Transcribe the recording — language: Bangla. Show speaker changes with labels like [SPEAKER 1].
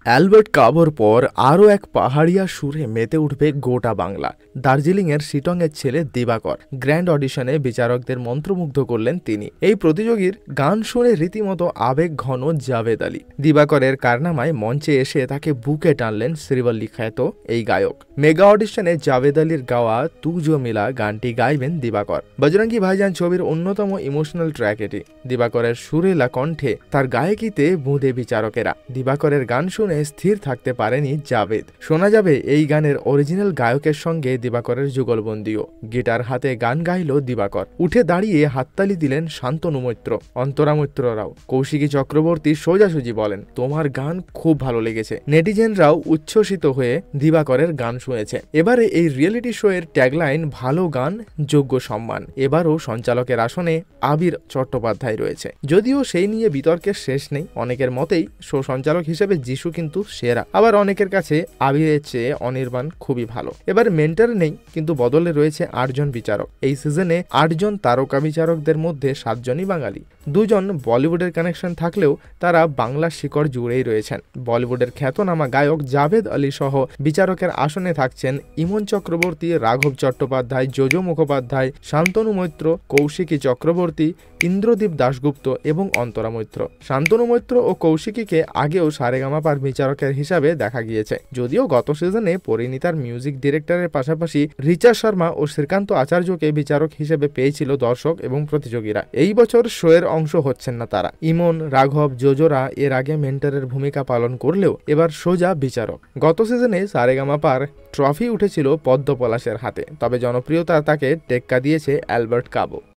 [SPEAKER 1] অ্যালবার্ট কাবোর পর আরও এক পাহাড়িয়া সুরে মেতে উঠবে গোটা বাংলা। দার্জিলিংয়ের শিটংয়ের ছেলে দিবাকর গ্র্যান্ড অডিশনে বিচারকদের মন্ত্রমুগ্ধ করলেন তিনি। এই প্রতিযোগীর গান শুনে রীতিমতো আবেগ ঘন জাভেদ আলী। দিবাকরের কারনামায় মঞ্চে এসে তাকে বুকে টানলেন শ্রীবল্লী খ্যাত এই গায়ক। মেগা অডিশনে জাভেদ আলীর গাওয়া তু জো মিলা গানটি গাইবেন দিবাকর। বজরঙ্গি ভাইজান ছবির অন্যতম ইমোশনাল ট্র্যাক এটি। দিবাকরের সুরেলা কণ্ঠে তার গায়কিতে বুঁদে বিচারকেরা। দিবাকরের গান শুনে স্থির থাকতে পারেনি জাভেদ। শোনা যাবে এই গানের অরিজিনাল গায়কের সঙ্গে দিবাকরের যুগলবন্দিও। গিটার হাতে গান গাইল দিবাকর। উঠে দাঁড়িয়ে হাততালি দিলেন শান্তনু মৈত্র, অন্তরা মৈত্ররাও। কৌশিকী চক্রবর্তী সোজাসুজি বলেন, তোমার গান খুব ভালো লেগেছে। নেটিজেনরাও উচ্ছ্বসিত হয়ে দিবাকরের গান শুনেছে। এবারে এই রিয়েলিটি শো এর ট্যাগলাইন ভালো গান যোগ্য সম্মান। এবারও সঞ্চালকের আসনে আবির চট্টোপাধ্যায় রয়েছে। যদিও সেই নিয়ে বিতর্কের শেষ নেই। অনেকের মতেই শো সঞ্চালক হিসেবে যিশু কিন্তু সেরা, আবার অনেকের কাছে আবিরের চেয়ে অনির্বাণ খুবই ভালো। এবার মেন্টর নেই, কিন্তু বদলে রয়েছে 8 জন বিচারক। এই সিজনে 8 জন তারকা বিচারকদের মধ্যে 7 জনই বাঙালি। 2 জন বলিউডের কানেকশন থাকলেও তারা বাংলার শিকড় জুড়েই রয়েছেন। বলিউডের খ্যাতনামা গায়ক জাভেদ আলী সহ বিচারকের আসনে থাকছেন ইমন চক্রবর্তী, রাঘব চট্টোপাধ্যায়, জোজো মুখোপাধ্যায়, শান্তনু মৈত্র, কৌশিকী চক্রবর্তী, ইন্দ্রদীপ দাশগুপ্ত এবং অন্তরা মৈত্র। শান্তনু মৈত্র ও কৌশিকীকে আগেও সারেগামাপার বিচারকের হিসাবে দেখা গিয়েছে। যদিও গত সিজনে পরিণীতার মিউজিক ডিরেক্টরের পাশাপাশি রিচা শর্মা ও শ্রীকান্ত আচার্যকে বিচারক হিসেবে পেয়েছিল দর্শক এবং প্রতিযোগীরা। এই বছর শোয়ের অংশ হচ্ছেন না তারা। ইমন, রাঘব, জোজোরা এর আগে মেন্টরের ভূমিকা পালন করলেও এবার সোজা বিচারক। গত সিজনে সারেগামাপার ট্রফি উঠেছিল পদ্ম পলাশের হাতে, তবে জনপ্রিয়তা তাকে টেক্কা দিয়েছে অ্যালবার্ট কাবো।